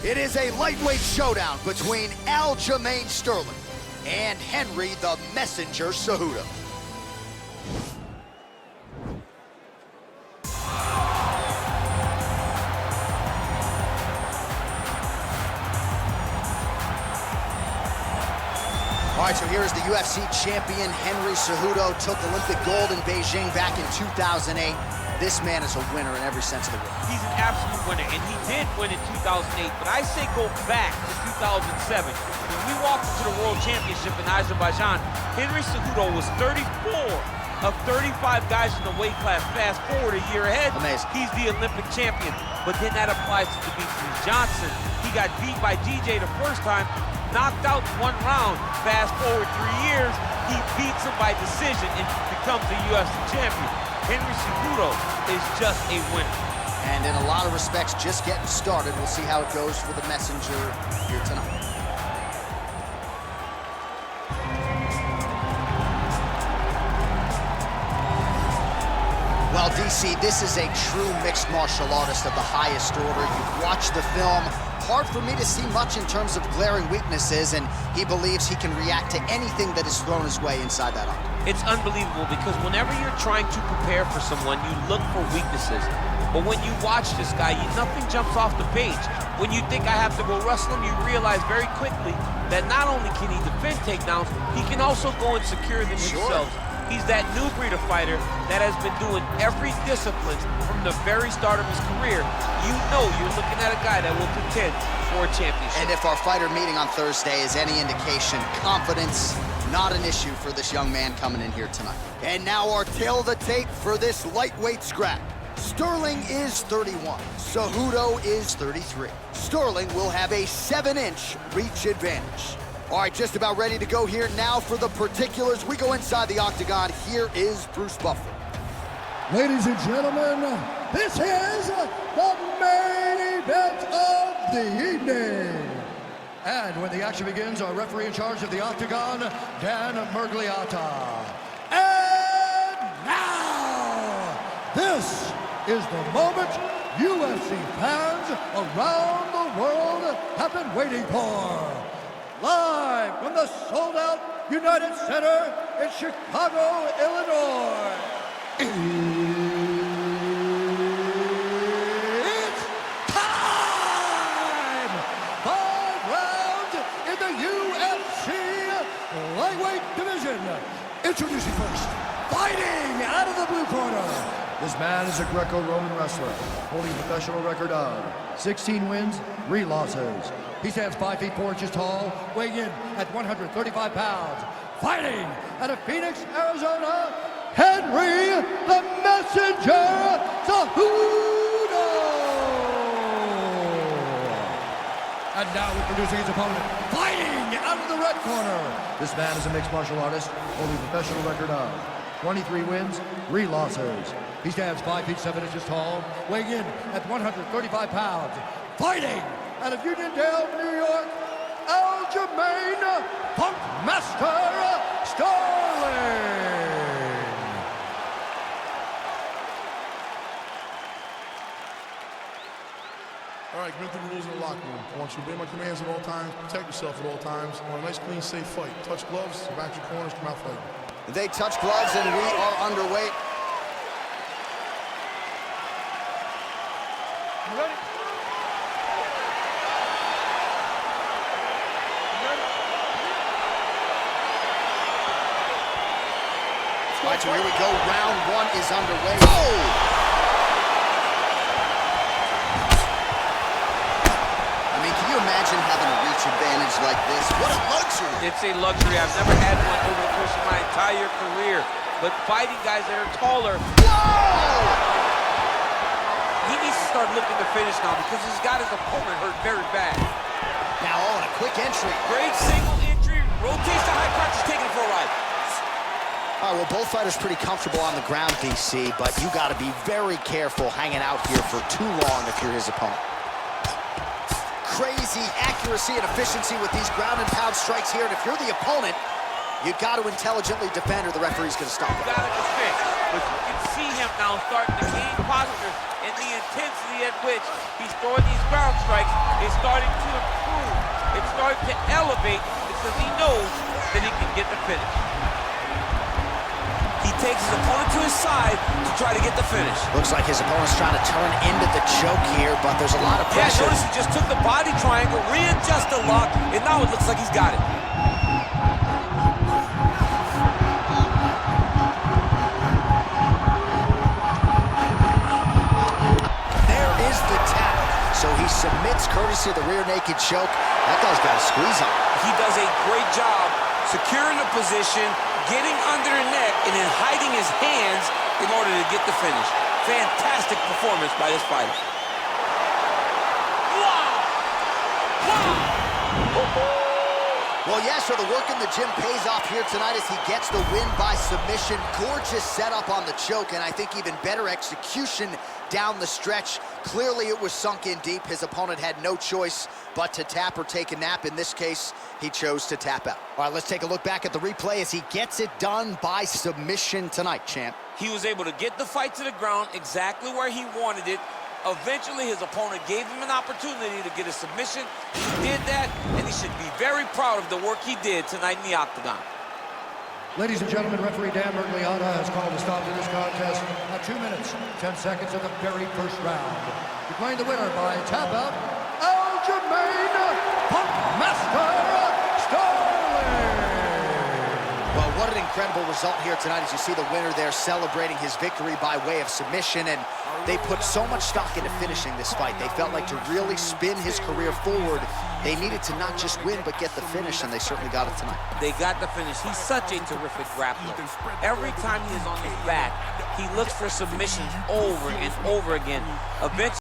It is a lightweight showdown between Aljamain Sterling and Henry the Messenger Cejudo. All right, so here's the UFC champion, Henry Cejudo. Took Olympic gold in Beijing back in 2008. This man is a winner in every sense of the word. He's an absolute winner, and he did win in 2008, but I say go back to 2007. When we walked into the World Championship in Aljamain, Henry Cejudo was 34 of 35 guys in the weight class. Fast forward a year ahead, amazing. He's the Olympic champion. But then that applies to Demetrius Johnson. He got beat by DJ the first time, knocked out one round. Fast forward 3 years, he beats him by decision and becomes the UFC champion. Henry Cejudo is just a winner. And in a lot of respects, just getting started. We'll see how it goes for the Messenger here tonight. Well, DC, this is a true mixed martial artist of the highest order. You've watched the film. Hard for me to see much in terms of glaring weaknesses, and he believes he can react to anything that is thrown his way inside that octagon. It's unbelievable because whenever you're trying to prepare for someone, you look for weaknesses. But when you watch this guy, nothing jumps off the page. When you think I have to go wrestle him, you realize very quickly that not only can he defend takedowns, he can also go and secure them himself. He's that new breed of fighter that has been doing every discipline from the very start of his career. You know you're looking at a guy that will contend for a championship. And if our fighter meeting on Thursday is any indication, confidence, not an issue for this young man coming in here tonight. And now our tail of the tape for this lightweight scrap. Sterling is 31, Cejudo is 33. Sterling will have a 7-inch reach advantage. All right, just about ready to go here now for the particulars. We go inside the octagon. Here is Bruce Buffer. Ladies and gentlemen, this is the main event of the evening. And when the action begins, our referee in charge of the octagon, Dan Mergliata. And now, this is the moment UFC fans around the world have been waiting for. Live from the sold-out United Center in Chicago, Illinois. It's time! 5 rounds in the UFC lightweight division. Introducing first, fighting out of the blue corner. This man is a Greco-Roman wrestler, holding a professional record of 16 wins, 3 losses. He stands 5 feet 4 inches tall, weighing in at 135 pounds. Fighting out of Phoenix, Arizona, Henry the Messenger Cejudo! And now introducing his opponent, fighting out of the red corner. This man is a mixed martial artist, holding a professional record of 23 wins, 3 losses. He stands 5 feet 7 inches tall, weighing in at 135 pounds. Fighting out of Uniondale, New York, Aljamain Funkmaster Sterling. All right, commit to the rules in the locker room. I want you to obey my commands at all times, protect yourself at all times. I want a nice, clean, safe fight. Touch gloves, back your corners, come out fighting. They touch gloves and we are underway. You ready? All right, so here we go. Round 1 is underway. Oh! I mean, can you imagine having a reach advantage like this? What a luxury! It's a luxury. I've never had one over the course of my entire career. But fighting guys that are taller. Whoa! He needs to start looking to finish now because he's got his opponent hurt very bad. Now on a quick entry. Great single entry, rotates the high crotch, taking it for a ride. All right, well, both fighters pretty comfortable on the ground, DC, but you got to be very careful hanging out here for too long if you're his opponent. Crazy accuracy and efficiency with these ground and pound strikes here, and if you're the opponent, you got to intelligently defend or the referee's going to stop it. You got to defend. But you see him now starting to gain posture, and the intensity at which he's throwing these ground strikes is starting to improve. It's starting to elevate because he knows that he can get the finish. He takes his opponent to his side to try to get the finish. Looks like his opponent's trying to turn into the choke here, but there's a lot of Yeah, pressure. notice he just took the body triangle, readjusted the lock, and now it looks like he's got it. There is the tap. So he submits courtesy of the rear naked choke. That guy's got a squeeze on. He does a great job securing the position, getting under the neck, and then hiding his hands in order to get the finish. Fantastic performance by this fighter. Well, yes, so the work in the gym pays off here tonight as he gets the win by submission. Gorgeous setup on the choke, and I think even better execution down the stretch. Clearly, it was sunk in deep. His opponent had no choice but to tap or take a nap. In this case, he chose to tap out. All right, let's take a look back at the replay as he gets it done by submission tonight, champ. He was able to get the fight to the ground exactly where he wanted it. Eventually, his opponent gave him an opportunity to get a submission. He did that, and he should be very proud of the work he did tonight in the octagon. Ladies and gentlemen, referee Dan Mergliata has called a stop to this contest at 2 minutes, 10 seconds of the very first round. Declaring the winner by tap out, Aljamain Punkmaster Sterling. Well, what an incredible result here tonight as you see the winner there celebrating his victory by way of submission, and they put so much stock into finishing this fight. They felt like to really spin his career forward, they needed to not just win, but get the finish, and they certainly got it tonight. They got the finish. He's such a terrific grappler. Every time he is on his back, he looks for submissions over and over again. Eventually,